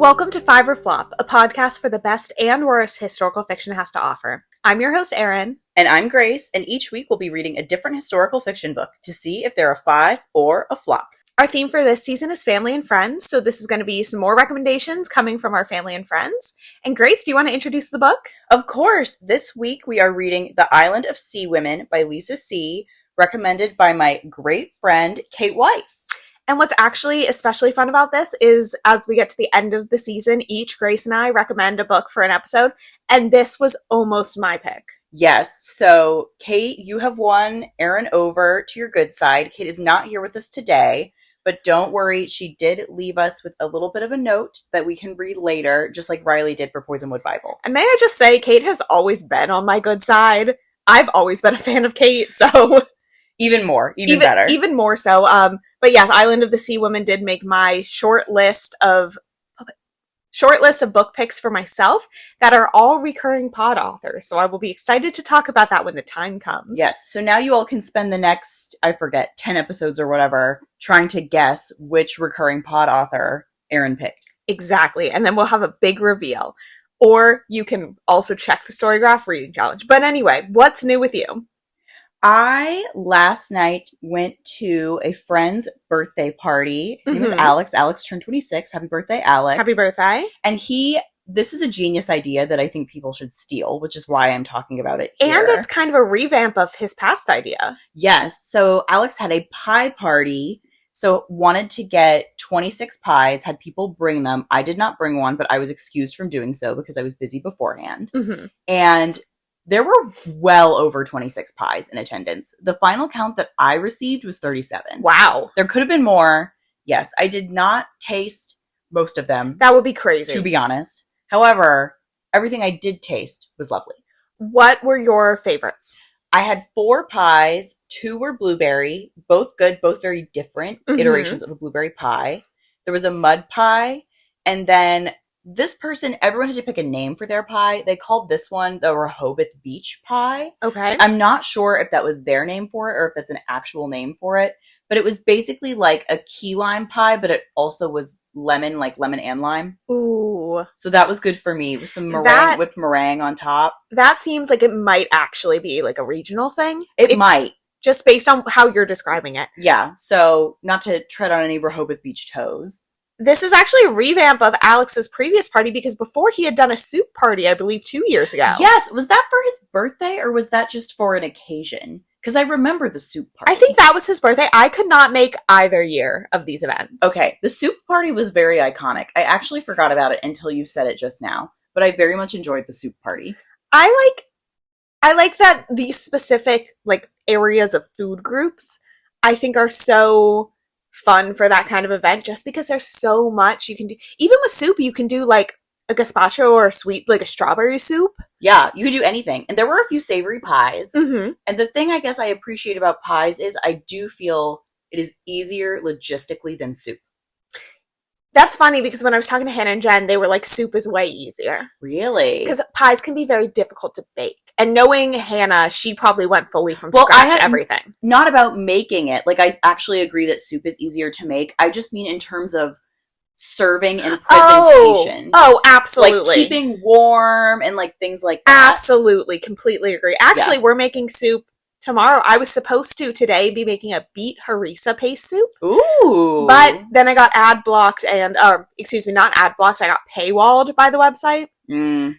Welcome to Five or Flop, a podcast for the best and worst historical fiction has to offer. I'm your host, Erin. And I'm Grace, and each week we'll be reading a different historical fiction book to see if they're a five or a flop. Our theme for this season is family and friends, so this is going to be some more recommendations coming from our family and friends. And Grace, do you want to introduce the book? Of course, this week we are reading The Island of Sea Women by Lisa C., recommended by my great friend, Kate Weis. And what's actually especially fun about this is as we get to the end of the season, each Grace and I recommend a book for an episode, and this was almost my pick. Yes, so Kate, you have won Erin over to your good side. Kate is not here with us today, but don't worry, she did leave us with a little bit of a note that we can read later, just like Riley did for Poisonwood Bible. And may I just say, Kate has always been on my good side. I've always been a fan of Kate, so... Even better. Even more so. But yes, Island of the Sea Women did make my short list of book picks for myself that are all recurring pod authors. So I will be excited to talk about that when the time comes. Yes. So now you all can spend the next, 10 episodes or whatever, trying to guess which recurring pod author Erin picked. Exactly. And then we'll have a big reveal. Or you can also check the Storygraph reading challenge. But anyway, what's new with you? I, last night, went to a friend's birthday party. His name is Alex. Alex turned 26. Happy birthday, Alex. Happy birthday. And this is a genius idea that I think people should steal, which is why I'm talking about it here. And it's kind of a revamp of his past idea. Yes. So Alex had a pie party, so wanted to get 26 pies, had people bring them. I did not bring one, but I was excused from doing so because I was busy beforehand. Mm-hmm. And there were well over 26 pies in attendance. The final count that I received was 37. Wow. There could have been more. Yes, I did not taste most of them. That would be crazy. To be honest. However, everything I did taste was lovely. What were your favorites? I had 4 pies. 2 were blueberry. Both good, both very different iterations of a blueberry pie. There was a mud pie. And then this person, everyone had to pick a name for their pie. They called this one the Rehoboth Beach pie. Okay. I'm not sure if that was their name for it or if that's an actual name for it. But it was basically like a key lime pie, but it also was lemon, like lemon and lime. Ooh. So that was good for me with some meringue, whipped meringue on top. That seems like it might actually be like a regional thing. It might. Just based on how you're describing it. Yeah. So not to tread on any Rehoboth Beach toes. This is actually a revamp of Alex's previous party because before he had done a soup party, I believe 2 years ago. Yes. Was that for his birthday or was that just for an occasion? Because I remember the soup party. I think that was his birthday. I could not make either year of these events. Okay. The soup party was very iconic. I actually forgot about it until you said it just now. But I very much enjoyed the soup party. I like that these specific like areas of food groups I think are so fun for that kind of event just because there's so much you can do. Even with soup, you can do like a gazpacho or a sweet, like a strawberry soup. Yeah, you could do anything. And there were a few savory pies. Mm-hmm. And the thing I guess I appreciate about pies is I do feel it is easier logistically than soup. That's funny because when I was talking to Hannah and Jen, they were like, soup is way easier. Really? Because pies can be very difficult to bake. And knowing Hannah, she probably went fully from scratch everything. Not about making it. Like, I actually agree that soup is easier to make. I just mean in terms of serving and presentation. Oh, absolutely. Like, keeping warm and, like, things like that. Absolutely. Completely agree. Actually, we're making soup tomorrow. I was supposed to today be making a beet harissa paste soup. Ooh. But then I got ad blocked and, not ad blocked, I got paywalled by the website.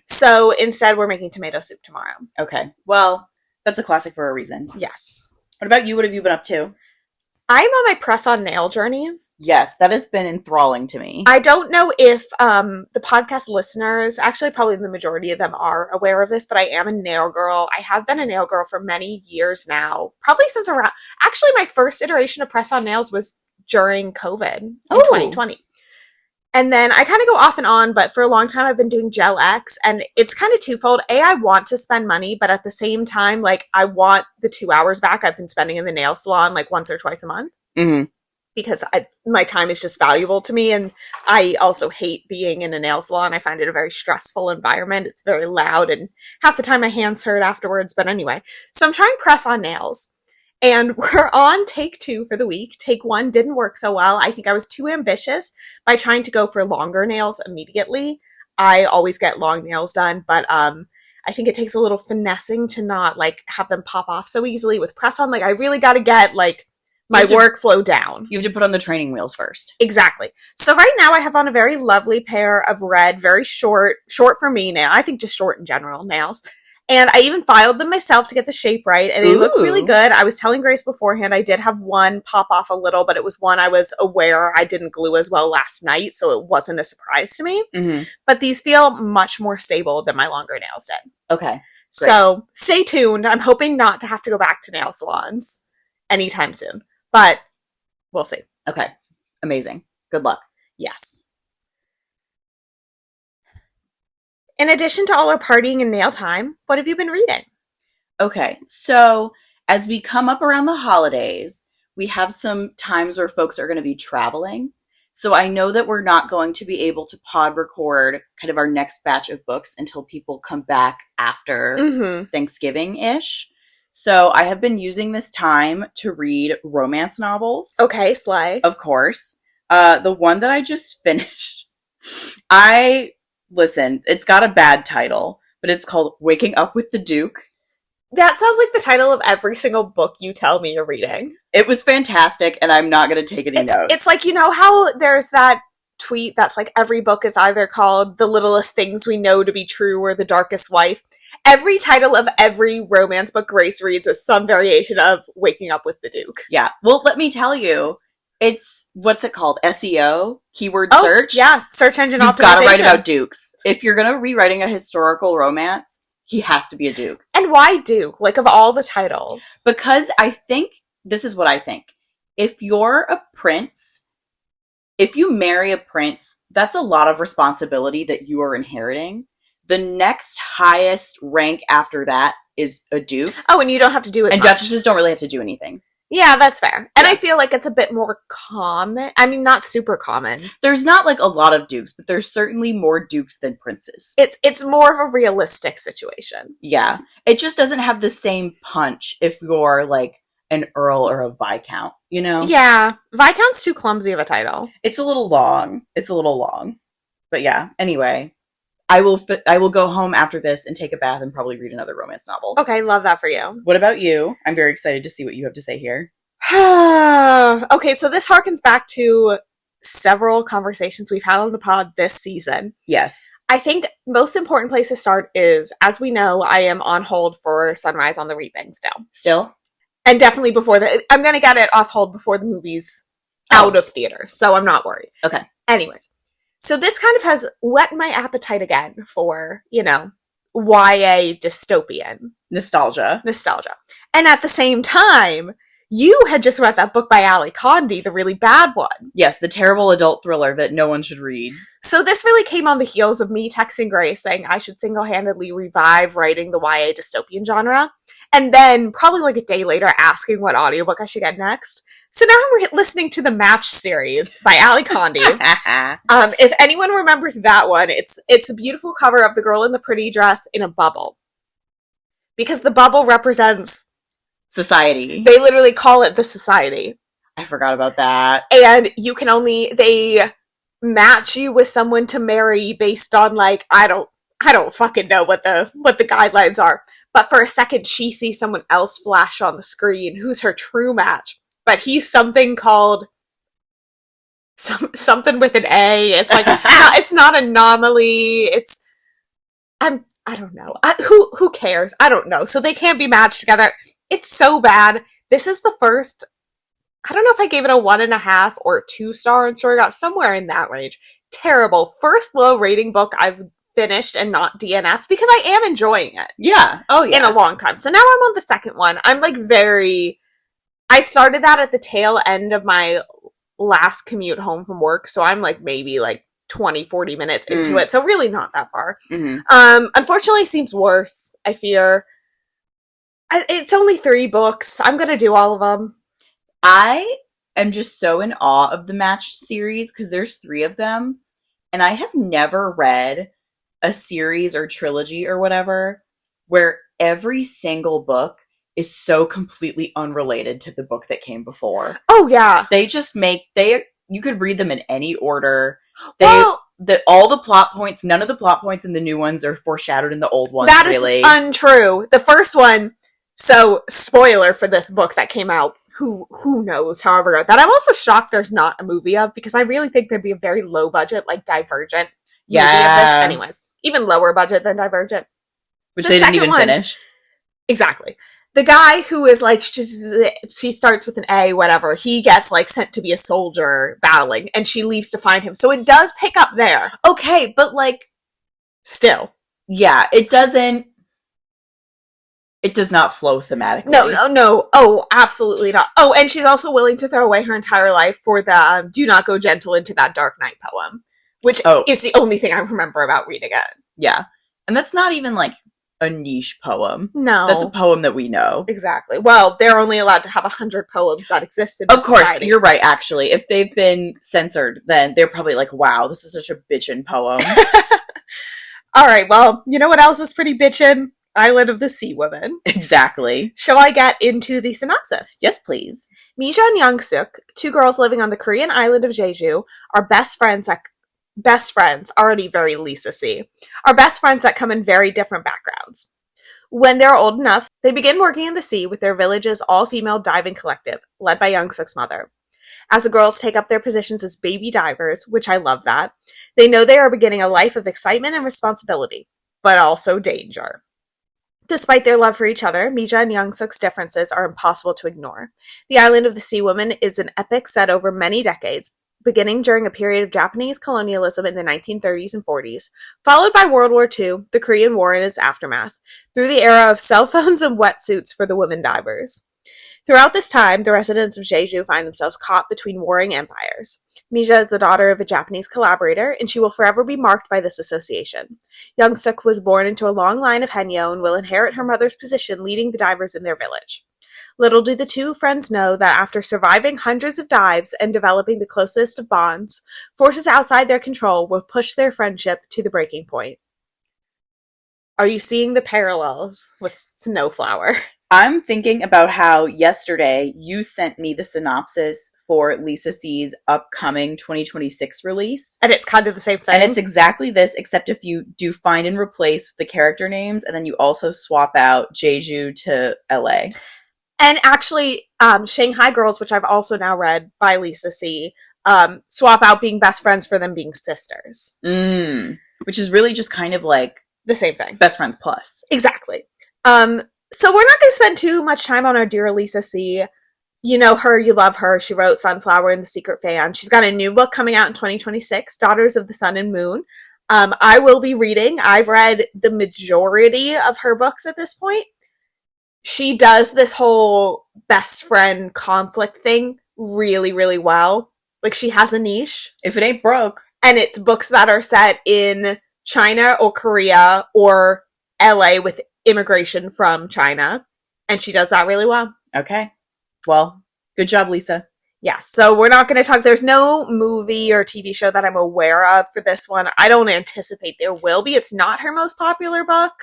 So instead we're making tomato soup tomorrow. Okay. Well, that's a classic for a reason. Yes. What about you? What have you been up to? I'm on my press-on nail journey. Yes, that has been enthralling to me. I don't know if the podcast listeners, actually probably the majority of them are aware of this, but I am a nail girl. I have been a nail girl for many years now, probably since around, actually my first iteration of press-on nails was during COVID in 2020. And then I kind of go off and on, but for a long time I've been doing Gel X, and it's kind of twofold. I want to spend money, but at the same time, like, I want the 2 hours back I've been spending in the nail salon, like, once or twice a month. Mm-hmm. Because my time is just valuable to me, and I also hate being in a nail salon. I find it a very stressful environment. It's very loud, and half the time my hands hurt afterwards, but anyway. So I'm trying press-on nails. And we're on take 2 for the week. Take 1 didn't work so well. I think I was too ambitious by trying to go for longer nails immediately. I always get long nails done, but I think it takes a little finessing to not like have them pop off so easily with press on. Like I really got to get like my workflow down. You have to put on the training wheels first. Exactly. So right now I have on a very lovely pair of red, very short for me now. I think just short in general nails. And I even filed them myself to get the shape right, and they look really good. I was telling Grace beforehand, I did have one pop off a little, but it was one I was aware I didn't glue as well last night, so it wasn't a surprise to me. Mm-hmm. But these feel much more stable than my longer nails did. Okay. Great. So stay tuned. I'm hoping not to have to go back to nail salons anytime soon, but we'll see. Okay. Amazing. Good luck. Yes. In addition to all our partying and nail time, what have you been reading? Okay, so as we come up around the holidays, we have some times where folks are going to be traveling. So I know that we're not going to be able to pod record kind of our next batch of books until people come back after Thanksgiving-ish. So I have been using this time to read romance novels. Okay, slay. Of course. The one that I just finished, listen, it's got a bad title, but it's called Waking Up with the Duke. That sounds like the title of every single book you tell me you're reading. It was fantastic, and I'm not going to take any notes. It's like, you know how there's that tweet that's like every book is either called The Littlest Things We Know to Be True or The Darkest Wife? Every title of every romance book Grace reads is some variation of Waking Up with the Duke. Yeah. Well, let me tell you, it's, what's it called? SEO? Keyword search? Yeah, search engine optimization. You've got to write about dukes. If you're going to be writing a historical romance, he has to be a duke. And why Duke? Like, of all the titles? Because I think, this is what I think. If you're a prince, if you marry a prince, that's a lot of responsibility that you are inheriting. The next highest rank after that is a duke. Oh, and you don't have to do it. And much. Duchesses don't really have to do anything. Yeah, that's fair. And I feel like it's a bit more common. I mean, not super common. There's not like a lot of dukes, but there's certainly more dukes than princes. It's more of a realistic situation. Yeah. It just doesn't have the same punch if you're like an earl or a viscount, you know? Yeah. Viscount's too clumsy of a title. It's a little long. But yeah, anyway. I will go home after this and take a bath and probably read another romance novel. Okay, love that for you. What about you? I'm very excited to see what you have to say here. Okay, so this harkens back to several conversations we've had on the pod this season. Yes. I think most important place to start is, as we know, I am on hold for Sunrise on the Reaping still. Still? And definitely before I'm going to get it off hold before the movie's out of theaters, so I'm not worried. Okay. Anyways. So this kind of has whet my appetite again for, YA dystopian. Nostalgia. And at the same time, you had just read that book by Ali Condi, the really bad one. Yes, the terrible adult thriller that no one should read. So this really came on the heels of me texting Grace saying I should single-handedly revive writing the YA dystopian genre. And then, probably like a day later, asking what audiobook I should get next. So now I'm listening to the Match series by Ali Condi. If anyone remembers that one, it's a beautiful cover of the girl in the pretty dress in a bubble. Because the bubble represents... society. They literally call it the society. I forgot about that. And they match you with someone to marry based on, like, I don't fucking know what the guidelines are. But for a second, she sees someone else flash on the screen who's her true match. But he's something called something with an A. It's like, it's not anomaly. I don't know. Who cares? I don't know. So they can't be matched together. It's so bad. This is the first, I don't know if I gave it a 1.5 or a 2-star on Storygot, somewhere in that range. Terrible. First low rating book I've finished and not DNF because I am enjoying it. Yeah. Oh, yeah. In a long time. So now I'm on the second one. I'm like I started that at the tail end of my last commute home from work. So I'm like maybe like 20, 40 minutes into it. So really not that far. Mm-hmm. Unfortunately, it seems worse, I fear. It's only 3 books. I'm going to do all of them. I am just so in awe of the Match series because there's 3 of them. And I have never read a series or trilogy or whatever where every single book is so completely unrelated to the book that came before. Oh, yeah. They just you could read them in any order. Well, all the plot points, none of the plot points in the new ones are foreshadowed in the old ones, that really. is untrue. The first one, so spoiler for this book that came out, who knows, however, that I'm also shocked there's not a movie of, because I really think there'd be a very low budget, like Divergent movie of this. Anyways, even lower budget than Divergent. Which they didn't even finish. Exactly. The guy who is like, she starts with an A, whatever, he gets like sent to be a soldier battling, and she leaves to find him. So it does pick up there. Okay, but like, still. Yeah, it does not flow thematically. No. Oh, absolutely not. Oh, and she's also willing to throw away her entire life for the Do Not Go Gentle into That Dark Night poem, which is the only thing I remember about reading it. Yeah. And that's not even like a niche poem. No. That's a poem that we know. Exactly. Well, they're only allowed to have 100 poems that exist in society. Of course, you're right, actually. If they've been censored, then they're probably like, wow, this is such a bitchin' poem. All right, well, you know what else is pretty bitchin'? Island of the Sea Women. Exactly. Shall I get into the synopsis? Yes, please. Mija and Young-suk, two girls living on the Korean island of Jeju, are best friends, already very Lisa C, are best friends that come in very different backgrounds. When they're old enough, they begin working in the sea with their village's all-female diving collective, led by Young-suk's mother. As the girls take up their positions as baby divers, which I love that, they know they are beginning a life of excitement and responsibility, but also danger. Despite their love for each other, Mija and Young-suk's differences are impossible to ignore. The Island of the Sea Women is an epic set over many decades, beginning during a period of Japanese colonialism in the 1930s and 40s, followed by World War II, the Korean War and its aftermath, through the era of cell phones and wetsuits for the women divers. Throughout this time, the residents of Jeju find themselves caught between warring empires. Mija is the daughter of a Japanese collaborator, and she will forever be marked by this association. Young-suk was born into a long line of Haenyeo and will inherit her mother's position leading the divers in their village. Little do the two friends know that after surviving hundreds of dives and developing the closest of bonds, forces outside their control will push their friendship to the breaking point. Are you seeing the parallels with Snowflower? I'm thinking about how yesterday you sent me the synopsis for Lisa C's upcoming 2026 release. And it's kind of the same thing. And it's exactly this, except if you do find and replace the character names, and then you also swap out Jeju to LA. And actually, Shanghai Girls, which I've also now read by Lisa C., swap out being best friends for them being sisters. Which is really just kind of like the same thing. Best Friends Plus. Exactly. So we're not going to spend too much time on our dear Lisa C. You know her, you love her. She wrote Sunflower and The Secret Fan. She's got a new book coming out in 2026, Daughters of the Sun and Moon. I will be reading. I've read the majority of her books at this point. She does this whole best friend conflict thing really, really well. Like, she has a niche. If it ain't broke. And it's books that are set in China or Korea or LA with immigration from China. And she does that really well. Okay. Well, good job, Lisa. Yeah, so we're not going to talk. There's no movie or TV show that I'm aware of for this one. I don't anticipate there will be. It's not her most popular book.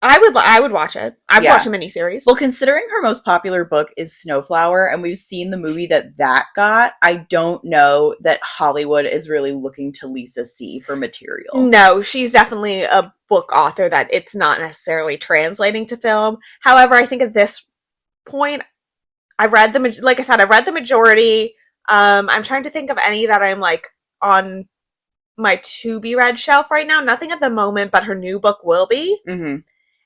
I would watch it. I'd watch a miniseries. Well, considering her most popular book is Snowflower, and we've seen the movie that got, I don't know that Hollywood is really looking to Lisa C for material. No, she's definitely a book author that it's not necessarily translating to film. However, I think at this point, I've read I've read the majority. I'm trying to think of any that I'm like on my to be read shelf right now. Nothing at the moment, but her new book will be. Mm-hmm.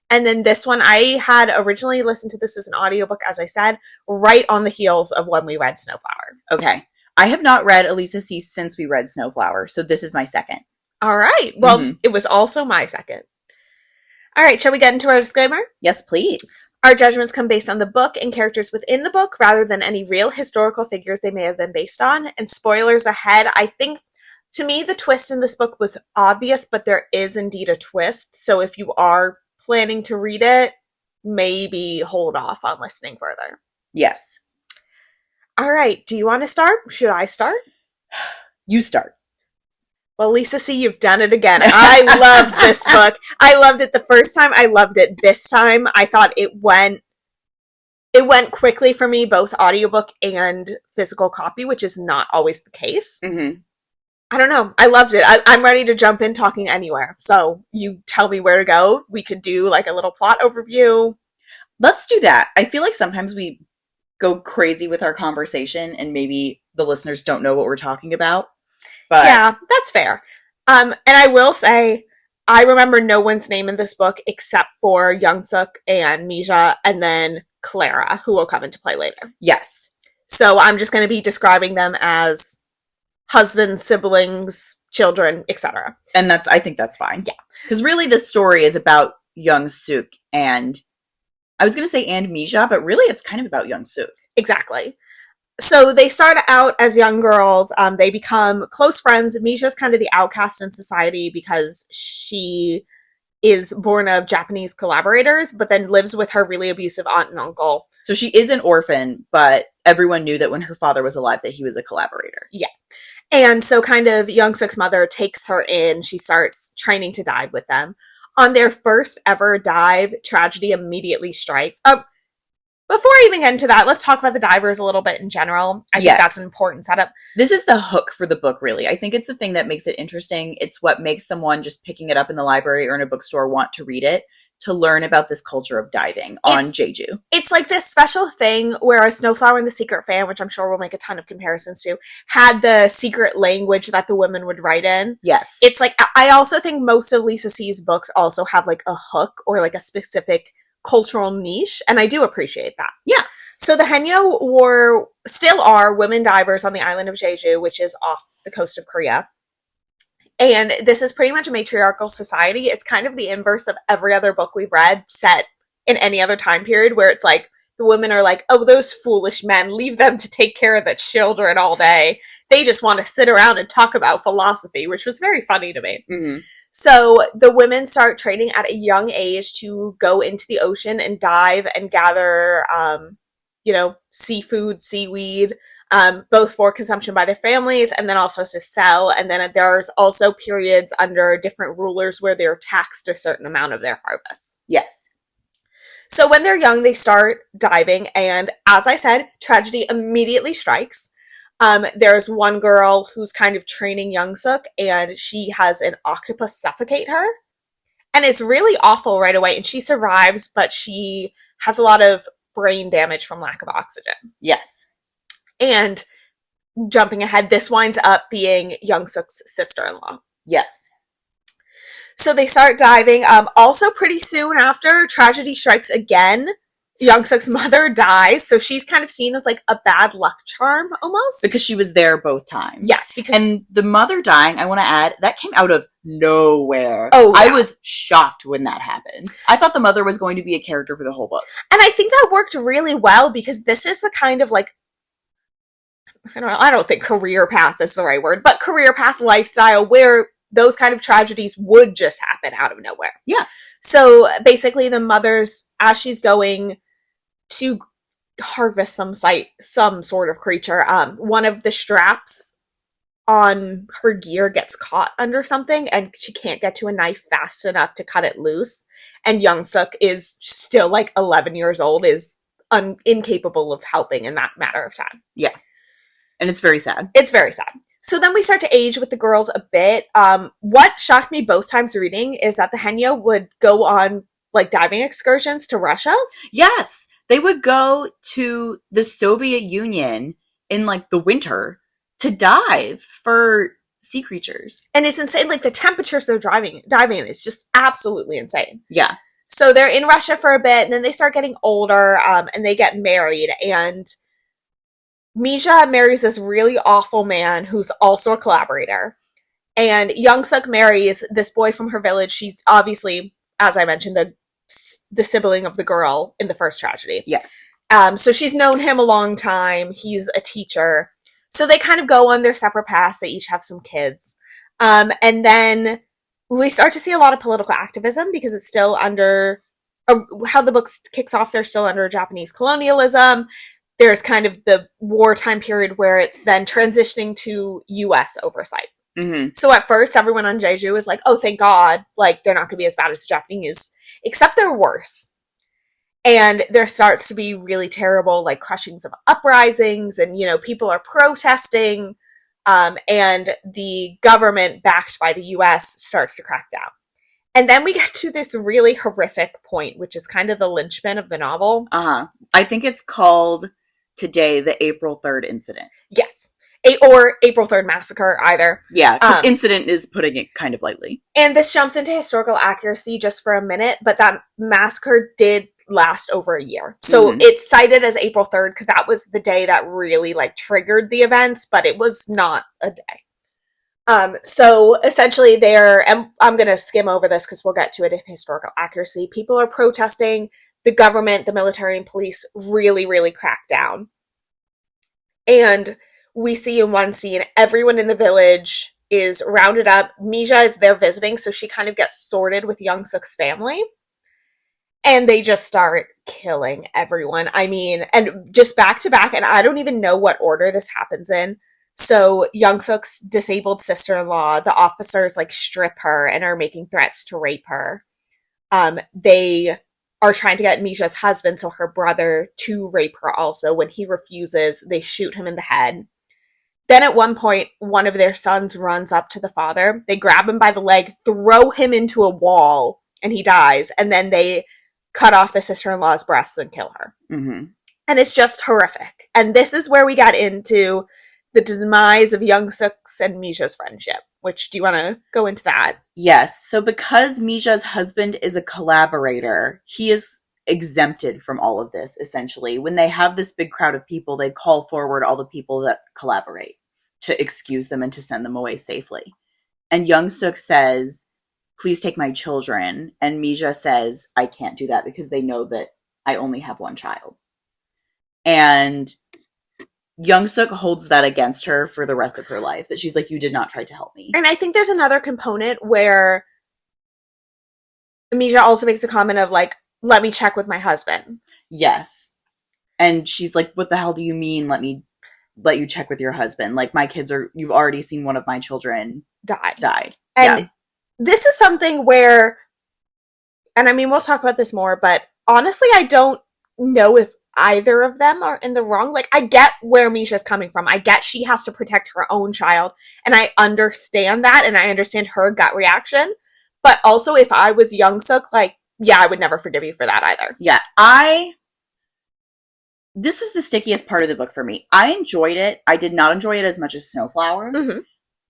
And then this one, I had originally listened to this as an audiobook, as I said, right on the heels of when we read Snowflower. Okay. I have not read Lisa C since we read Snowflower, so this is my second. All right. Well, It was also my second. All right. Shall we get into our disclaimer? Yes, please. Our judgments come based on the book and characters within the book rather than any real historical figures they may have been based on. And spoilers ahead, I think, to me, the twist in this book was obvious, but there is indeed a twist. So if you are planning to read it, maybe hold off on listening further. Yes. All right. Do you want to start? Should I start? You start. Well, Lisa C., you've done it again. I loved this book. I loved it the first time. I loved it this time. I thought it went It went quickly for me, both audiobook and physical copy, which is not always the case. Mm-hmm. I don't know. I loved it. I'm ready to jump in talking anywhere. So you tell me where to go. We could do like a little plot overview. Let's do that. I feel like sometimes we go crazy with our conversation and maybe the listeners don't know what we're talking about. But yeah, that's fair. And I will say, I remember no one's name in this book except for Young Suk and Misha, and then Clara, who will come into play later. Yes. So I'm just going to be describing them as husbands, siblings, children, etc. And I think that's fine. Yeah. Because really this story is about Young Suk and, I was going to say and Misha, but really it's kind of about Young Suk. Exactly. So they start out as young girls. They become close friends. Misha's kind of the outcast in society because she is born of Japanese collaborators, but then lives with her really abusive aunt and uncle. So she is an orphan, but everyone knew that when her father was alive that he was a collaborator. Yeah. And so kind of Young Suk's mother takes her in. She starts training to dive with them. On their first ever dive, tragedy immediately strikes. Before I even get into that, let's talk about the divers a little bit in general. I think that's an important setup. This is the hook for the book, really. I think it's the thing that makes it interesting. It's what makes someone just picking it up in the library or in a bookstore want to read it, to learn about this culture of diving on Jeju. It's like this special thing where a Snowflower and the Secret Fan, which I'm sure we'll make a ton of comparisons to, had the secret language that the women would write in. Yes. It's like, I also think most of Lisa C's books also have like a hook or like a specific cultural niche, and I do appreciate that. Yeah. So the Haenyeo still are women divers on the island of Jeju, which is off the coast of Korea. And this is pretty much a matriarchal society. It's kind of the inverse of every other book we've read set in any other time period, where it's like the women are like, oh, those foolish men, leave them to take care of the children all day. They just want to sit around and talk about philosophy, which was very funny to me. Mm-hmm. So the women start training at a young age to go into the ocean and dive and gather, seafood, seaweed, both for consumption by their families and then also to sell. And then there's also periods under different rulers where they're taxed a certain amount of their harvest. Yes. So when they're young, they start diving. And as I said, tragedy immediately strikes. There's one girl who's kind of training Young Suk, and she has an octopus suffocate her. And it's really awful right away. And she survives, but she has a lot of brain damage from lack of oxygen. Yes. And jumping ahead, this winds up being Young Suk's sister-in-law. Yes. So they start diving. Also pretty soon after, tragedy strikes again. Young Suk's mother dies, so she's kind of seen as like a bad luck charm almost. Because she was there both times. Yes, because... And the mother dying, I want to add, that came out of nowhere. Oh, yeah. I was shocked when that happened. I thought the mother was going to be a character for the whole book. And I think that worked really well, because this is the kind of like, I don't think career path is the right word, but career path lifestyle where those kind of tragedies would just happen out of nowhere. Yeah. So basically the mother's, as she's going to harvest some sort of creature, one of the straps on her gear gets caught under something and she can't get to a knife fast enough to cut it loose. And Young Suk is still like 11 years old, is incapable of helping in that matter of time. Yeah. And it's very sad. It's very sad. So then we start to age with the girls a bit. What shocked me both times reading is that the Haenyeo would go on like diving excursions to Russia. Yes. They would go to the Soviet Union in like the winter to dive for sea creatures. And it's insane. Like the temperatures they're diving in is just absolutely insane. Yeah. So they're in Russia for a bit, and then they start getting older, and they get married. And Misha marries this really awful man who's also a collaborator. And Young Suk marries this boy from her village. She's obviously, as I mentioned, the sibling of the girl in the first tragedy. Yes. So she's known him a long time. He's a teacher. So they kind of go on their separate paths. They each have some kids. And then we start to see a lot of political activism because it's still under, how the book kicks off, they're still under Japanese colonialism. There's kind of the wartime period where it's then transitioning to U.S. oversight. Mm-hmm. So at first, everyone on Jeju is like, oh, thank God, like, they're not going to be as bad as the Japanese, except they're worse. And there starts to be really terrible, like, crushings of uprisings, and, people are protesting, and the government, backed by the US, starts to crack down. And then we get to this really horrific point, which is kind of the linchpin of the novel. I think it's called today the April 3rd incident. Yes. Or April 3rd massacre, either. Yeah, because incident is putting it kind of lightly. And this jumps into historical accuracy just for a minute, but that massacre did last over a year. So it's cited as April 3rd because that was the day that really, like, triggered the events, but it was not a day. So essentially and I'm going to skim over this because we'll get to it in historical accuracy. People are protesting. The government, the military, and police really, really crack down. And we see in one scene, everyone in the village is rounded up. Mija is there visiting, so she kind of gets sorted with Young-suk's family. And they just start killing everyone. I mean, and just back to back, and I don't even know what order this happens in. So Young-suk's disabled sister-in-law, the officers, like, strip her and are making threats to rape her. They are trying to get Mija's husband, so her brother, to rape her also. When he refuses, they shoot him in the head. Then at one point, one of their sons runs up to the father. They grab him by the leg, throw him into a wall, and he dies. And then they cut off the sister-in-law's breasts and kill her. Mm-hmm. And it's just horrific. And this is where we got into the demise of Young-suk's and Mija's friendship. Which, do you want to go into that? Yes. So because Mija's husband is a collaborator, he is exempted from all of this, essentially. When they have this big crowd of people, they call forward all the people that collaborate to excuse them and to send them away safely. And Young-suk says, please take my children. And Mija says, I can't do that because they know that I only have one child. And Young-suk holds that against her for the rest of her life, that she's like, you did not try to help me. And I think there's another component where Mija also makes a comment of, like, let me check with my husband. Yes. And she's like, what the hell do you mean, let you check with your husband? Like, my kids you've already seen one of my children died. And this is something where, and I mean, we'll talk about this more, but honestly, I don't know if either of them are in the wrong. Like, I get where Misha's coming from. I get she has to protect her own child, and I understand that, and I understand her gut reaction. But also, if I was Young-suk, like, yeah, I would never forgive you for that either. Yeah, this is the stickiest part of the book for me. I enjoyed it. I did not enjoy it as much as Snowflower. Mm-hmm.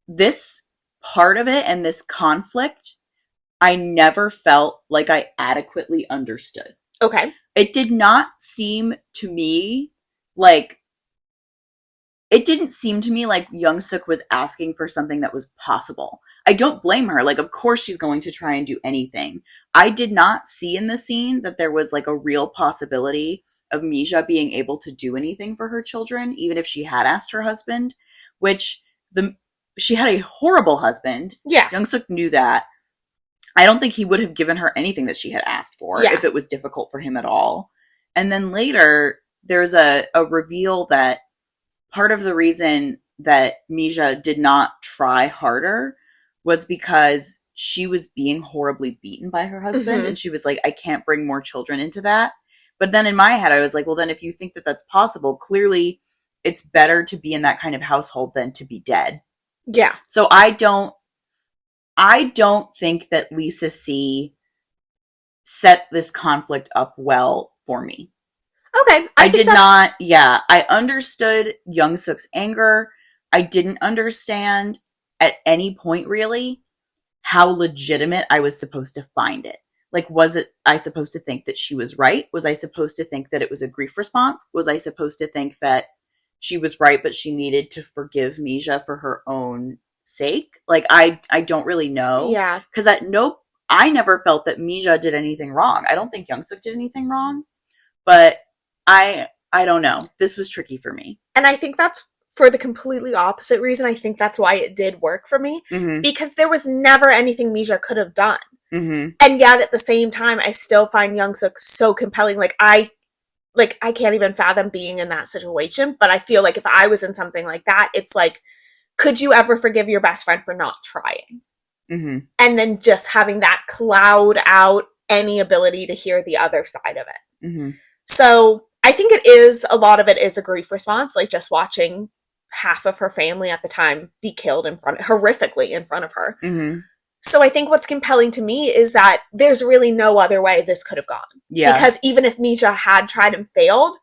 This part of it and this conflict, I never felt like I adequately understood. Okay. It did not seem to me like, it didn't seem to me like Young-suk was asking for something that was possible. I don't blame her. Like, of course she's going to try and do anything. I did not see in the scene that there was, like, a real possibility of Mija being able to do anything for her children, even if she had asked her husband, which she had a horrible husband. Yeah. Young-suk knew that. I don't think he would have given her anything that she had asked for if it was difficult for him at all. And then later, there's a reveal that part of the reason that Mija did not try harder was because she was being horribly beaten by her husband. Mm-hmm. And she was like, I can't bring more children into that. But then in my head, I was like, well, then if you think that that's possible, clearly it's better to be in that kind of household than to be dead. Yeah. So I don't think that Lisa C set this conflict up well for me. Okay. I did not. Yeah. I understood Young-suk's anger. I didn't understand at any point really how legitimate I was supposed to find it. Like, was I supposed to think that she was right? Was I supposed to think that it was a grief response? Was I supposed to think that she was right, but she needed to forgive Mija for her own sake? Like, I don't really know. Yeah. Because I never felt that Mija did anything wrong. I don't think Young-suk did anything wrong. But I don't know. This was tricky for me. And I think that's for the completely opposite reason. I think that's why it did work for me. Mm-hmm. Because there was never anything Mija could have done. Mm-hmm. And yet at the same time, I still find Young-suk so compelling. I can't even fathom being in that situation. But I feel like if I was in something like that, it's like, could you ever forgive your best friend for not trying? Mm-hmm. And then just having that cloud out any ability to hear the other side of it. Mm-hmm. So I think a lot of it is a grief response, like just watching half of her family at the time be killed horrifically in front of her. Mm-hmm. So I think what's compelling to me is that there's really no other way this could have gone. Yeah. Because even if Misha had tried and failed,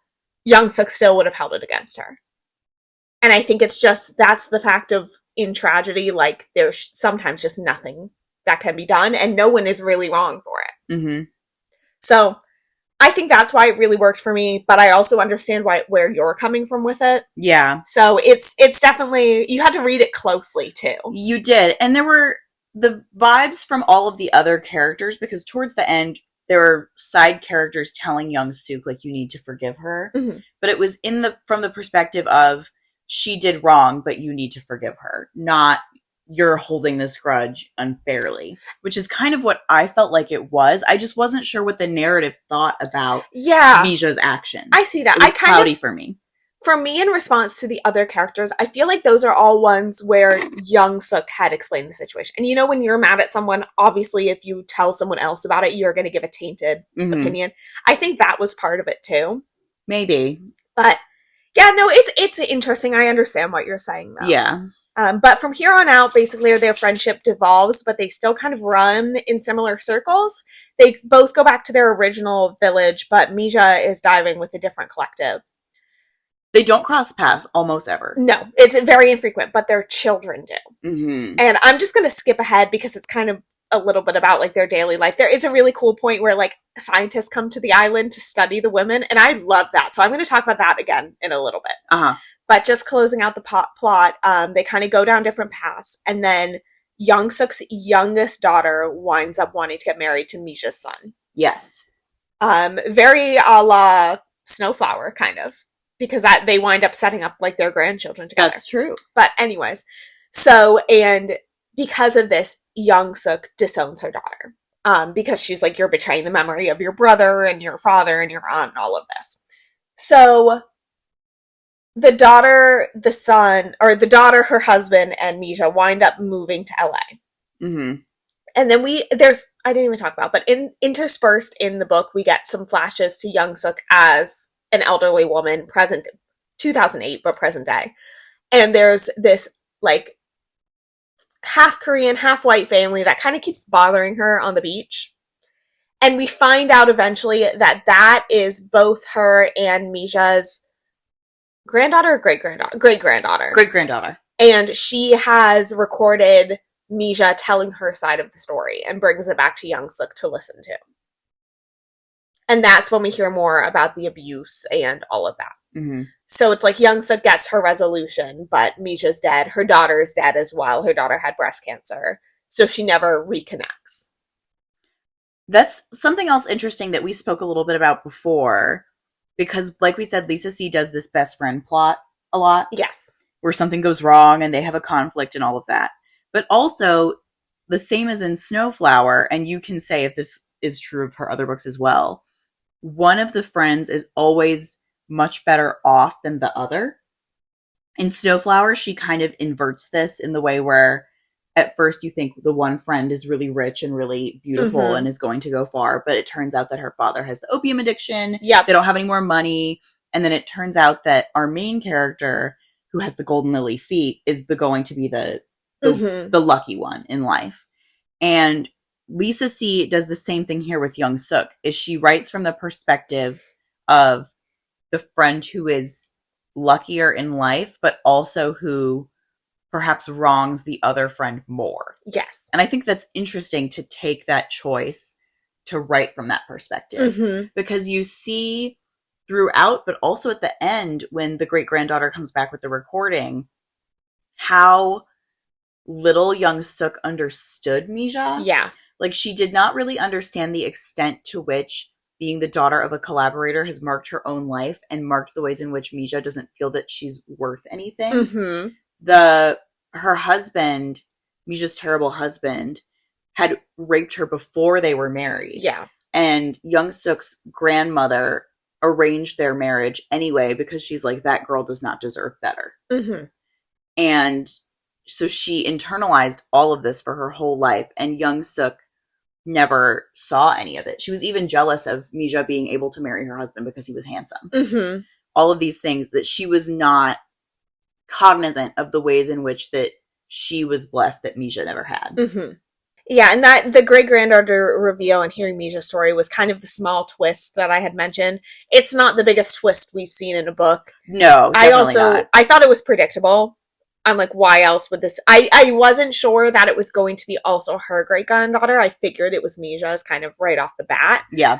Young Suk still would have held it against her. And I think that's the fact of in tragedy, like there's sometimes just nothing that can be done and no one is really wrong for it. Mm-hmm. So I think that's why it really worked for me, but I also understand where you're coming from with it. Yeah. So it's definitely, you had to read it closely too. You did. And there were the vibes from all of the other characters, because towards the end, there were side characters telling Young Suk, like, you need to forgive her. Mm-hmm. But it was from the perspective of, she did wrong, but you need to forgive her. Not, you're holding this grudge unfairly, which is kind of what I felt like it was. I just wasn't sure what the narrative thought about Misha's actions. I see that. It was cloudy for me. For me, in response to the other characters, I feel like those are all ones where Young Suk had explained the situation. And you know, when you're mad at someone, obviously, if you tell someone else about it, you're going to give a tainted opinion. I think that was part of it too. Maybe. But yeah, no, it's interesting. I understand what you're saying, though. Yeah. But from here on out, basically, their friendship devolves, but they still kind of run in similar circles. They both go back to their original village, but Misha is diving with a different collective. They don't cross paths almost ever. No, it's very infrequent, but their children do. Mm-hmm. And I'm just going to skip ahead because it's kind of a little bit about like their daily life. There is a really cool point where like scientists come to the island to study the women, and I love that. So I'm going to talk about that again in a little bit. Uh-huh. But just closing out the plot, they kind of go down different paths, and then Young Suk's youngest daughter winds up wanting to get married to Misha's son. Yes. Very a la Snowflower, kind of. Because they wind up setting up like their grandchildren together. That's true. But anyways, so, and because of this, Young Suk disowns her daughter. Because she's like, you're betraying the memory of your brother and your father and your aunt and all of this. So the daughter, her husband, and Misha wind up moving to LA. Mm-hmm. And then I didn't even talk about, but interspersed in the book, we get some flashes to Young Suk as an elderly woman, 2008, but present day. And there's this like half Korean, half white family that kind of keeps bothering her on the beach. And we find out eventually that is both her and Misha's granddaughter or great-granddaughter? Great-granddaughter. Great-granddaughter. And she has recorded Misha telling her side of the story and brings it back to Young Suk to listen to. And that's when we hear more about the abuse and all of that. Mm-hmm. So it's like Young Suk gets her resolution, but Misha's dead. Her daughter is dead as well. Her daughter had breast cancer. So she never reconnects. That's something else interesting that we spoke a little bit about before. Because like we said, Lisa C does this best friend plot a lot. Yes. Where something goes wrong and they have a conflict and all of that. But also, the same as in Snowflower, and you can say if this is true of her other books as well, one of the friends is always much better off than the other. In Snowflower, she kind of inverts this in the way where at first you think the one friend is really rich and really beautiful and is going to go far, but it turns out that her father has the opium addiction. Yeah. They don't have any more money. And then it turns out that our main character, who has the golden lily feet, is going to be the lucky one in life. And Lisa C does the same thing here with Young Suk, is she writes from the perspective of the friend who is luckier in life, but also who perhaps wrongs the other friend more. Yes. And I think that's interesting to take that choice to write from that perspective. Because you see throughout, but also at the end, when the great-granddaughter comes back with the recording, how little Young Suk understood Misha. Yeah. Like, she did not really understand the extent to which being the daughter of a collaborator has marked her own life and marked the ways in which Misha doesn't feel that she's worth anything. Her husband, Misha's terrible husband, had raped her before they were married. Yeah. And Young Suk's grandmother arranged their marriage anyway because she's like, that girl does not deserve better. And so she internalized all of this for her whole life. And Young Suk never saw any of it. She was even jealous of Mija being able to marry her husband because he was handsome. Mm-hmm. All of these things that she was not cognizant of the ways in which that she was blessed that Mija never had. Mm-hmm. Yeah, and that the great granddaughter reveal and hearing Misha's story was kind of the small twist that I had mentioned. It's not the biggest twist we've seen in a book. No, definitely not. I thought it was predictable. I'm like, why else would this? I wasn't sure that it was going to be also her great granddaughter. I figured it was Misha's kind of right off the bat. Yeah.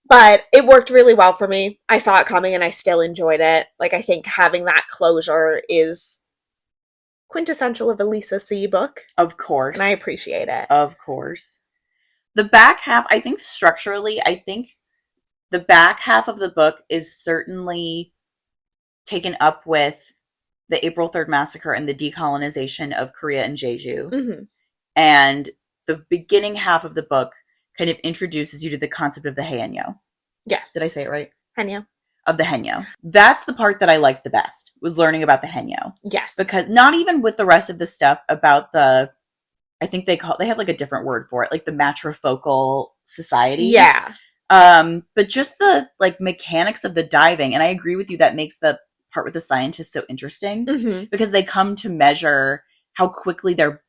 But it worked really well for me. I saw it coming and I still enjoyed it. Like, I think having that closure is quintessential of a Lisa C. book. Of course. And I appreciate it. Of course. The back half, I think structurally, I think the back half of the book is certainly taken up with the April 3rd massacre and the decolonization of Korea and Jeju. Mm-hmm. And the beginning half of the book kind of introduces you to the concept of the Haenyeo. Yes. Did I say it right? Haenyeo. Of the Haenyeo. That's the part that I liked the best, was learning about the Haenyeo. Yes. Because not even with the rest of the stuff about the, I think they have like a different word for it, like the matrifocal society. Yeah. But just the like mechanics of the diving, and I agree with you, that makes the part with the scientists so interesting, Mm-hmm. because they come to measure how quickly the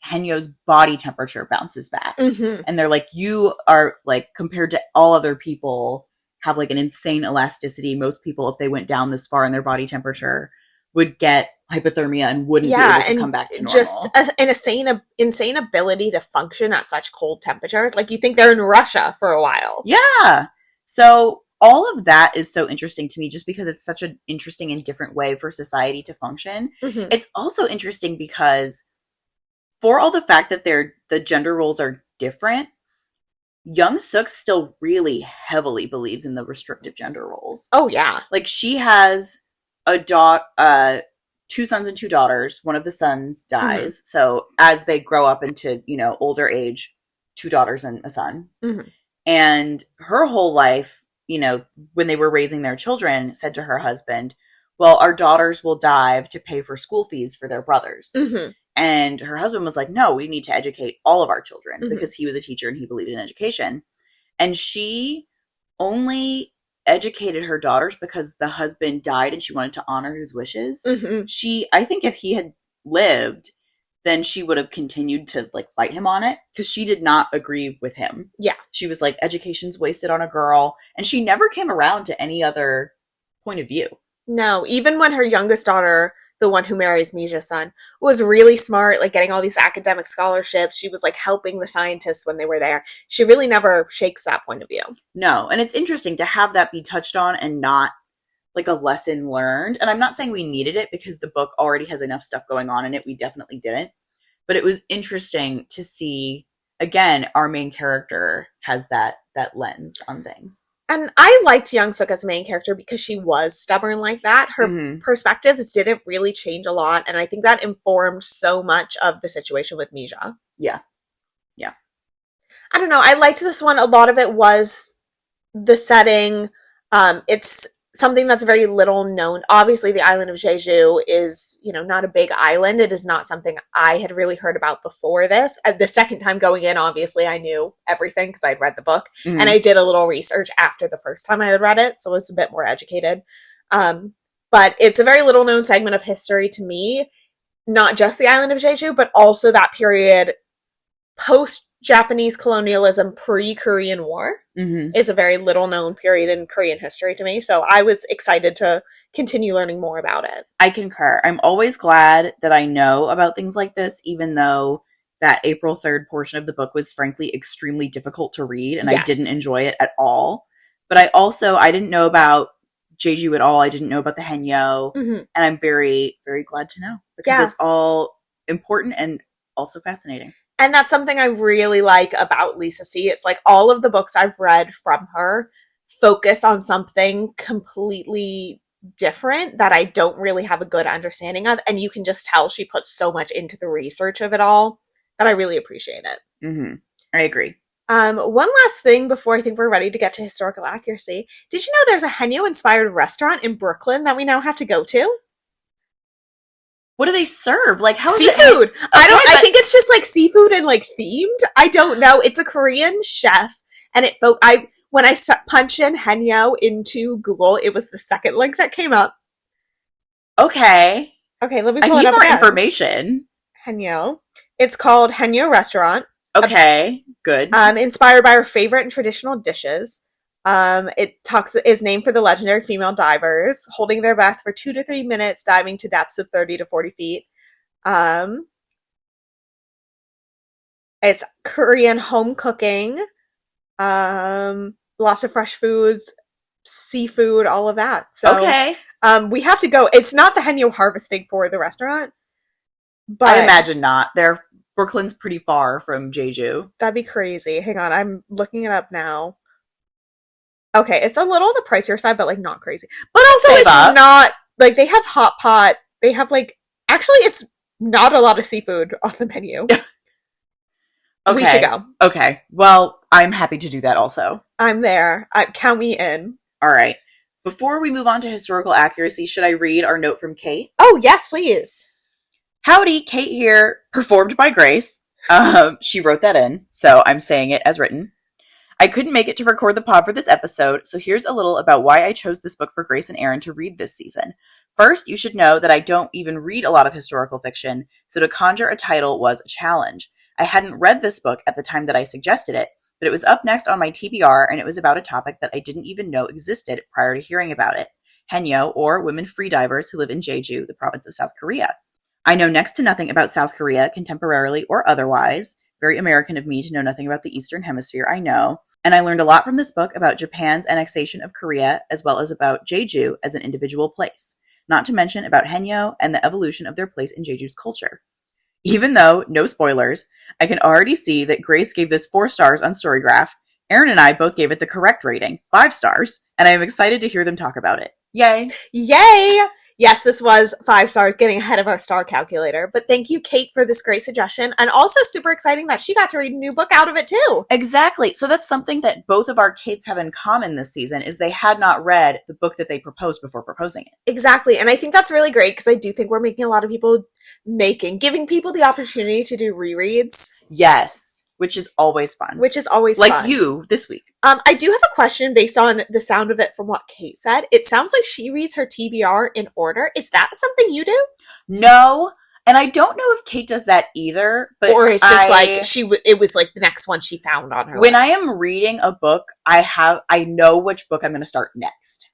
Haenyeo's body temperature bounces back. Mm-hmm. And they're like, you are like, compared to all other people, have like an insane elasticity. Most people, if they went down this far in their body temperature, would get hypothermia and wouldn't be able to come back to normal. Just an insane ability to function at such cold temperatures. Like, you think they're in Russia for a while. Yeah. So all of that is so interesting to me, just because it's such an interesting and different way for society to function. Mm-hmm. It's also interesting because for all the fact that the gender roles are different, Young Suk still really heavily believes in the restrictive gender roles. Oh, yeah. Like, she has two sons and two daughters. One of the sons dies. Mm-hmm. So as they grow up into, older age, two daughters and a son. Mm-hmm. And her whole life, when they were raising their children, said to her husband, well, our daughters will dive to pay for school fees for their brothers. Mm-hmm. And her husband was like, no, we need to educate all of our children, mm-hmm. because he was a teacher and he believed in education. And she only educated her daughters because the husband died and she wanted to honor his wishes. Mm-hmm. I think if he had lived, then she would have continued to like fight him on it, because she did not agree with him. Yeah. She was like, education's wasted on a girl. And she never came around to any other point of view. No, even when her youngest daughter, the one who marries Misha's son, was really smart, like getting all these academic scholarships. She was like helping the scientists when they were there. She really never shakes that point of view. No, and it's interesting to have that be touched on and not like a lesson learned. And I'm not saying we needed it, because the book already has enough stuff going on in it. We definitely didn't. But it was interesting to see, again, our main character has that lens on things. And I liked Young Suk as a main character because she was stubborn like that. Her mm-hmm. perspectives didn't really change a lot, and I think that informed so much of the situation with Mija. Yeah. Yeah. I don't know. I liked this one. A lot of it was the setting. It's something that's very little known. Obviously, the island of Jeju is, not a big island. It is not something I had really heard about before this. The second time going in, obviously, I knew everything because I'd read the book. Mm-hmm. And I did a little research after the first time I had read it, so I was a bit more educated. But it's a very little known segment of history to me. Not just the island of Jeju, but also that period post-Japanese colonialism, pre-Korean War. Mm-hmm. Is a very little known period in Korean history to me. So I was excited to continue learning more about it. I concur. I'm always glad that I know about things like this, even though that April 3rd portion of the book was frankly extremely difficult to read, and yes. I didn't enjoy it at all. But I didn't know about Jeju at all. I didn't know about the Haenyeo. Mm-hmm. And I'm very, very glad to know, because it's all important and also fascinating. And that's something I really like about Lisa C. It's like all of the books I've read from her focus on something completely different that I don't really have a good understanding of. And you can just tell she puts so much into the research of it all that I really appreciate it. Mm-hmm. I agree. One last thing before I think we're ready to get to historical accuracy. Did you know there's a Haenyeo-inspired restaurant in Brooklyn that we now have to go to? What do they serve? Like, how is it? Seafood. Okay, I think it's just like seafood and like themed. I don't know. It's a Korean chef, and when I punch in Haenyeo into Google, it was the second link that came up. okay. Okay, let me I pull it need up more again. information. Haenyeo. It's called Haenyeo Restaurant. Okay, good. Inspired by her favorite and traditional dishes. Is named for the legendary female divers holding their breath for 2 to 3 minutes, diving to depths of 30 to 40 feet. Um, it's Korean home cooking, lots of fresh foods, seafood, all of that. So, Okay. we have to go. It's not the Haenyeo harvesting for the restaurant, but I imagine not. Brooklyn's pretty far from Jeju. that'd be crazy. Hang on, I'm looking it up now. Okay, it's a little on the pricier side, but like not crazy. But also Save it's up. not like they have hot pot. They have like actually it's not a lot of seafood on the menu. Okay. We should go. Okay. Well, I'm happy to do that also. I'm there. Count me in. All right. Before we move on to historical accuracy, should I read our note from Kate? Oh, yes, please. Howdy, Kate here, performed by Grace. She wrote that in, so I'm saying it as written. I couldn't make it to record the pod for this episode, so here's a little about why I chose this book for Grace and Erin to read this season. First, you should know that I don't even read a lot of historical fiction, so to conjure a title was a challenge. I hadn't read this book at the time that I suggested it, but it was up next on my TBR, and it was about a topic that I didn't even know existed prior to hearing about it. Haenyeo, or women freedivers who live in Jeju, the province of South Korea. I know next to nothing about South Korea, contemporarily or otherwise. Very American of me to know nothing about the Eastern Hemisphere, I know. And I learned a lot from this book about Japan's annexation of Korea, as well as about Jeju as an individual place. Not to mention about Haenyeo and the evolution of their place in Jeju's culture. Even though, no spoilers, I can already see that Grace gave this 4 stars on Storygraph. Erin and I both gave it the correct rating, 5 stars, and I am excited to hear them talk about it. Yay! Yay! Yes, this was 5 stars, getting ahead of our star calculator. But thank you, Kate, for this great suggestion. And also super exciting that she got to read a new book out of it, too. Exactly. So that's something that both of our Kates have in common this season, is they had not read the book that they proposed before proposing it. Exactly. And I think that's really great because I do think we're making a lot of people giving people the opportunity to do rereads. Yes. Which is always fun. Which is always like fun. Like you this week. I do have a question based on the sound of it from what Kate said. It sounds like she reads her TBR in order. Is that something you do? No. And I don't know if Kate does that either. But or it's just it was like the next one she found on her When list. I am reading a book, I know which book I'm going to start next.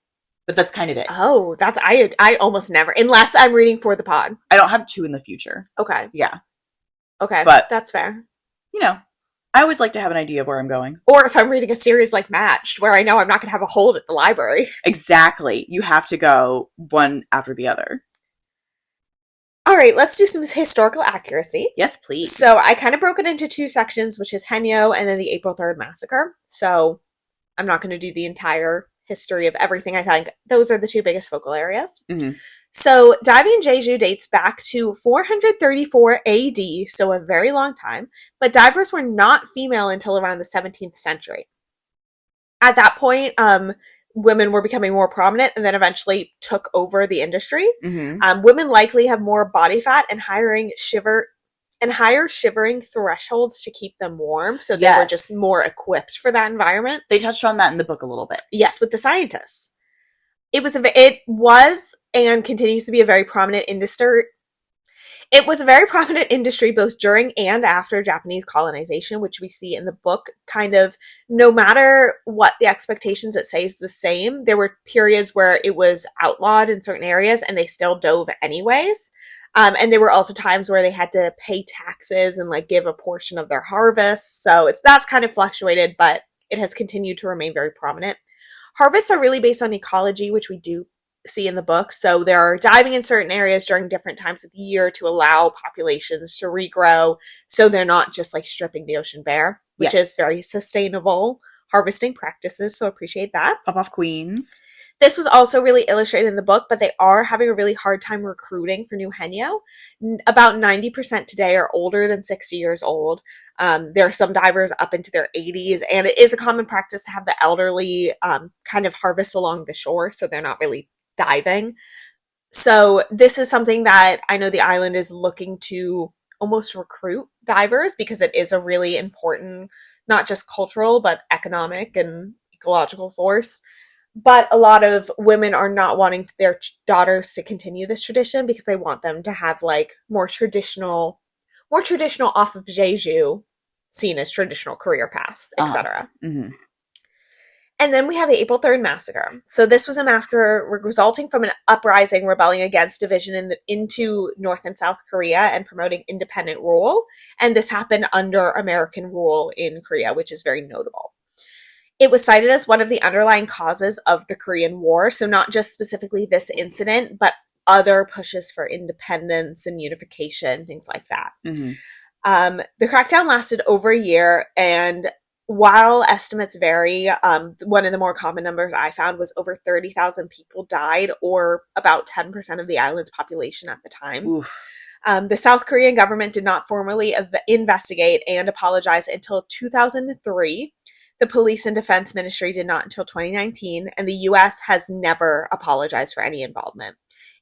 But that's kind of it. Oh, I almost never, unless I'm reading for the pod. I don't have 2 in the future. Okay. Yeah. Okay. But that's fair. You know, I always like to have an idea of where I'm going. Or if I'm reading a series like Matched, where I know I'm not going to have a hold at the library. Exactly. You have to go one after the other. All right, let's do some historical accuracy. Yes, please. So I kind of broke it into 2 sections, which is Haenyeo and then the April 3rd massacre. So I'm not going to do the entire history of everything. I think those are the 2 biggest focal areas. Mm-hmm. So diving in Jeju dates back to 434 AD, so a very long time, but divers were not female until around the 17th century. At that point, women were becoming more prominent and then eventually took over the industry. Mm-hmm. Women likely have more body fat and higher shivering thresholds to keep them warm, so they were just more equipped for that environment. They touched on that in the book a little bit. Yes, with the scientists. It was and continues to be a very prominent industry. It was a very prominent industry both during and after Japanese colonization, which we see in the book. Kind of, no matter what the expectations, it stays the same. There were periods where it was outlawed in certain areas and they still dove anyways. And there were also times where they had to pay taxes and like give a portion of their harvest. So that's kind of fluctuated, but it has continued to remain very prominent. Harvests are really based on ecology, which we do see in the book. So they're diving in certain areas during different times of the year to allow populations to regrow, so they're not just like stripping the ocean bare, which is very sustainable harvesting practices. So appreciate that. Pop off queens. This was also really illustrated in the book, but they are having a really hard time recruiting for new Haenyeo. About 90% today are older than 60 years old. There are some divers up into their 80s, and it is a common practice to have the elderly kind of harvest along the shore, so they're not really diving. So this is something that I know the island is looking to almost recruit divers because it is a really important, not just cultural, but economic and ecological force. But a lot of women are not wanting their daughters to continue this tradition because they want them to have like more traditional off of Jeju, seen as traditional career paths, etc. Mm-hmm. And then we have the April 3rd massacre. So this was a massacre resulting from an uprising rebelling against division into North and South Korea and promoting independent rule. And this happened under American rule in Korea, which is very notable. It was cited as one of the underlying causes of the Korean War. So not just specifically this incident, but other pushes for independence and unification, things like that. Mm-hmm. The crackdown lasted over a year, and while estimates vary, one of the more common numbers I found was over 30,000 people died, or about 10% of the island's population at the time. The South Korean government did not formally investigate and apologize until 2003. The Police and Defense Ministry did not until 2019, and the U.S. has never apologized for any involvement.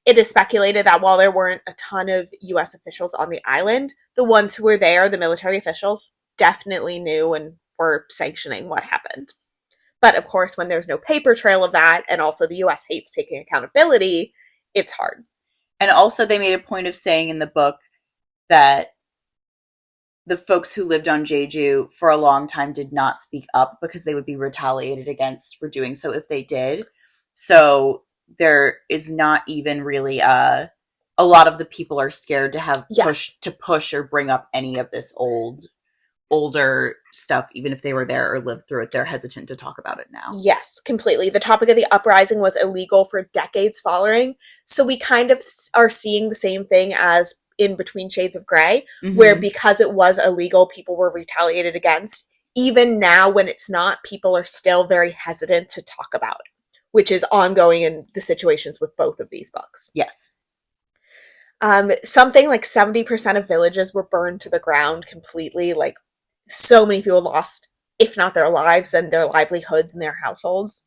It is speculated that while there weren't a ton of U.S. officials on the island, the ones who were there, the military officials, definitely knew and were sanctioning what happened. But of course, when there's no paper trail of that, and also the U.S. hates taking accountability, it's hard. And also they made a point of saying in the book that the folks who lived on Jeju for a long time did not speak up because they would be retaliated against for doing so if they did. So there is not even really a lot of the people are scared to have push or bring up any of this older stuff, even if they were there or lived through it. They're hesitant to talk about it now. Yes, completely. The topic of the uprising was illegal for decades following. So we kind of are seeing the same thing as in Between Shades of Grey, where because it was illegal, people were retaliated against. Even now, when it's not, people are still very hesitant to talk about it, which is ongoing in the situations with both of these books. Yes. Something like 70% of villages were burned to the ground completely. Like, so many people lost, if not their lives, then their livelihoods and their households.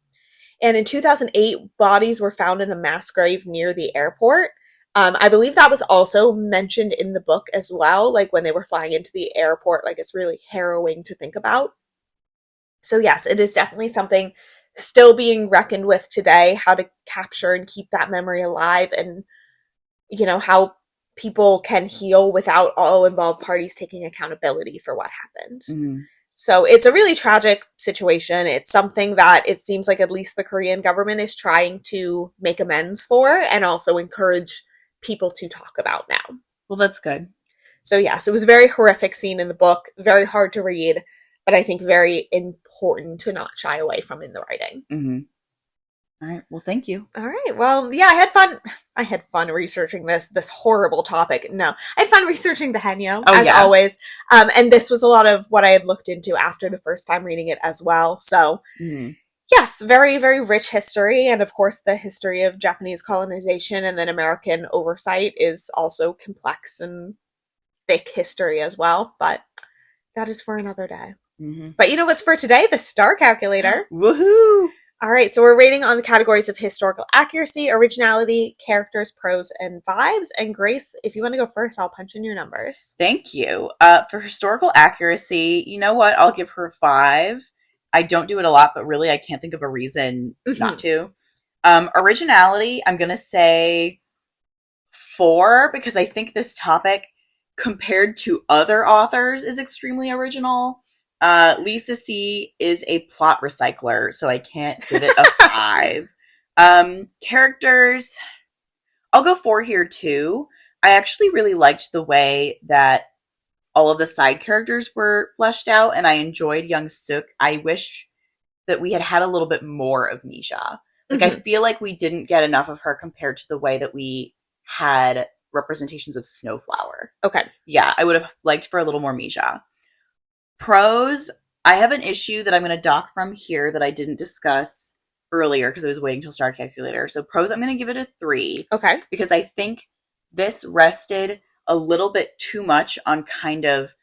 And in 2008, bodies were found in a mass grave near the airport. I believe that was also mentioned in the book as well, like when they were flying into the airport. Like, it's really harrowing to think about. So yes, it is definitely something still being reckoned with today, how to capture and keep that memory alive, and, you know, how people can heal without all involved parties taking accountability for what happened. Mm-hmm. So it's a really tragic situation. It's something that it seems like at least the Korean government is trying to make amends for and also encourage people to talk about now. Well, that's good. So yes, it was a very horrific scene in the book, very hard to read, but I think very important to not shy away from in the writing. Mm-hmm. All right. Well, thank you. All right. Well, yeah, I had fun. I had fun researching this horrible topic. No, I had fun researching the Henyo, as always. And this was a lot of what I had looked into after the first time reading it as well. So, yes, very, very rich history. And of course, the history of Japanese colonization and then American oversight is also complex and thick history as well. But that is for another day. But you know what's for today? The star calculator. Woohoo! All right, so we're rating on the categories of historical accuracy, originality, characters, prose, and vibes. And Grace, if you want to go first, I'll punch in your numbers. Thank you. For historical accuracy, you know what? I'll give her 5. I don't do it a lot, but really I can't think of a reason not to. Originality, I'm going to say 4, because I think this topic, compared to other authors, is extremely original. Lisa C is a plot recycler, so I can't give it a 5. Characters, I'll go 4 here too. I actually really liked the way that all of the side characters were fleshed out, and I enjoyed Young Suk. I wish that we had had a little bit more of Misha. Like, I feel like we didn't get enough of her compared to the way that we had representations of Snowflower. Okay. Yeah, I would have liked for a little more Misha. Prose, I have an issue that I'm going to dock from here that I didn't discuss earlier because I was waiting till Star Calculator. So prose, I'm going to give it a 3. Okay. Because I think this rested a little bit too much on kind of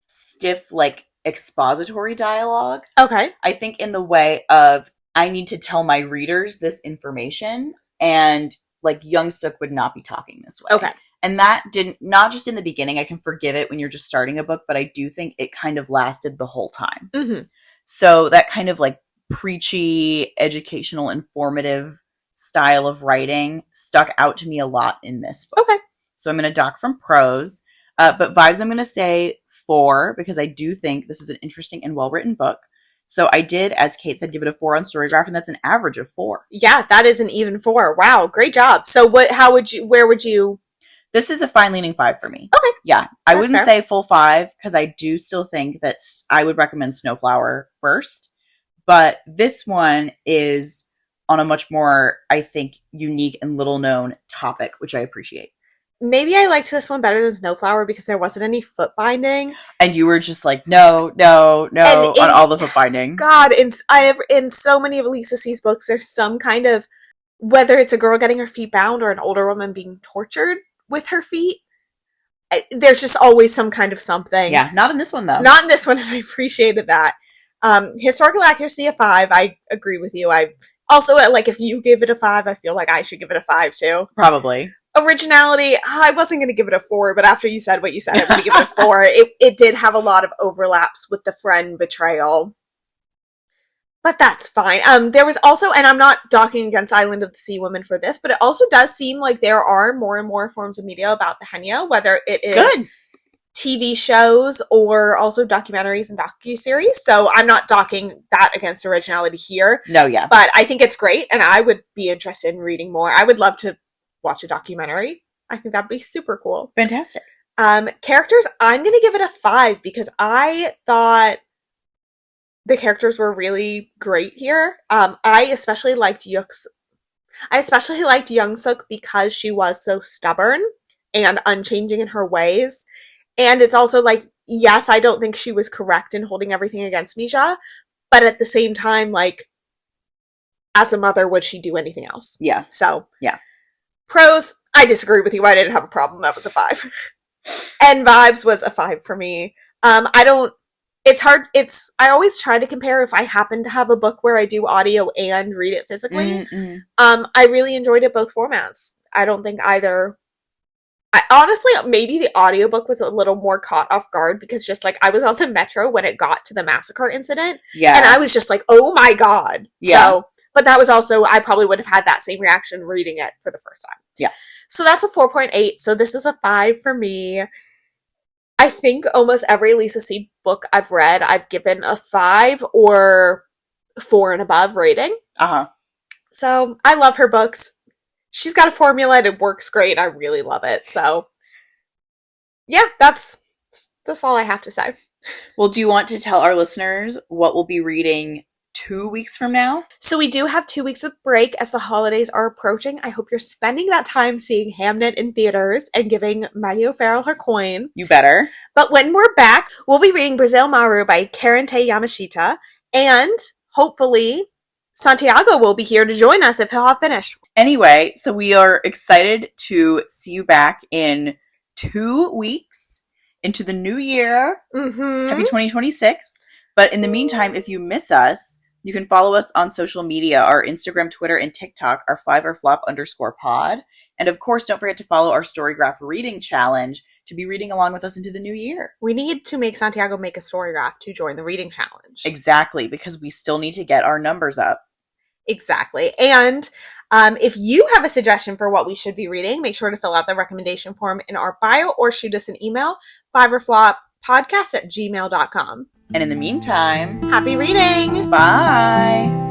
stiff, like, expository dialogue. Okay. I think in the way of, I need to tell my readers this information, and like Young Suk would not be talking this way. Okay. And that didn't, not just in the beginning, I can forgive it when you're just starting a book, but I do think it kind of lasted the whole time. Mm-hmm. So that kind of like preachy, educational, informative style of writing stuck out to me a lot in this book. Okay. So I'm going to dock from prose, but vibes I'm going to say 4 because I do think this is an interesting and well-written book. So I did, as Kate said, give it a 4 on Storygraph, and that's an average of 4. Yeah, that is an even 4. Wow, great job. So where would you? This is a fine leaning 5 for me. Okay. Yeah. I That's wouldn't fair. say full 5 because I do still think that I would recommend Snowflower first. But this one is on a much more, I think, unique and little known topic, which I appreciate. Maybe I liked this one better than Snowflower because there wasn't any foot binding. And you were just like, no, on all the foot binding. God, in so many of Lisa C's books, there's some kind of, whether it's a girl getting her feet bound or an older woman being tortured with her feet, there's just always some kind of something. Yeah, not in this one, though. Not in this one, and I appreciated that. Historical accuracy, a 5. I agree with you. I also, like, if you give it a 5, I feel like I should give it a 5, too. Probably. Originality, I wasn't going to give it a 4, but after you said what you said, I'm going to give it a 4. It did have a lot of overlaps with the friend betrayal. But that's fine. There was also, and I'm not docking against Island of the Sea Women for this, but it also does seem like there are more and more forms of media about the Henya, whether it is Good. TV shows or also documentaries and docuseries. So I'm not docking that against originality here. No, yeah. But I think it's great, and I would be interested in reading more. I would love to watch a documentary. I think that'd be super cool. Fantastic. Characters, I'm going to give it a 5 because I thought the characters were really great here. I especially liked Young Suk because she was so stubborn and unchanging in her ways. And it's also like, yes, I don't think she was correct in holding everything against Misha, but at the same time, like, as a mother, would she do anything else? Yeah. So, yeah. Prose, I disagree with you. I didn't have a problem. That was a 5. And vibes was a 5 for me. It's hard. I always try to compare if I happen to have a book where I do audio and read it physically. Mm-mm. I really enjoyed it both formats. I don't think either. Honestly, maybe the audiobook was a little more caught off guard because just like I was on the metro when it got to the massacre incident. Yeah. And I was just like, oh my God. Yeah. So, but that was also, I probably would have had that same reaction reading it for the first time. Yeah. So that's a 4.8. So this is a 5 for me. I think almost every Lisa C book I've read, I've given a 5 or 4 and above rating. Uh-huh. So I love her books. She's got a formula and it works great. I really love it. So yeah, that's all I have to say. Well, do you want to tell our listeners what we'll be reading 2 weeks from now? So we do have 2 weeks of break as the holidays are approaching. I hope you're spending that time seeing Hamnet in theaters and giving Maggie O'Farrell her coin. You better. But when we're back, we'll be reading Brazil Maru by Karente Yamashita, and hopefully Santiago will be here to join us if he'll have finished. Anyway, so we are excited to see you back in 2 weeks into the new year. Mm-hmm. Happy 2026. But in the meantime, if you miss us, you can follow us on social media. Our Instagram, Twitter, and TikTok are _flop_pod. And of course, don't forget to follow our Storygraph reading challenge to be reading along with us into the new year. We need to make Santiago make a Storygraph to join the reading challenge. Exactly, because we still need to get our numbers up. Exactly. And if you have a suggestion for what we should be reading, make sure to fill out the recommendation form in our bio or shoot us an email, fiveorfloppodcast@gmail.com. And in the meantime, happy reading! Bye!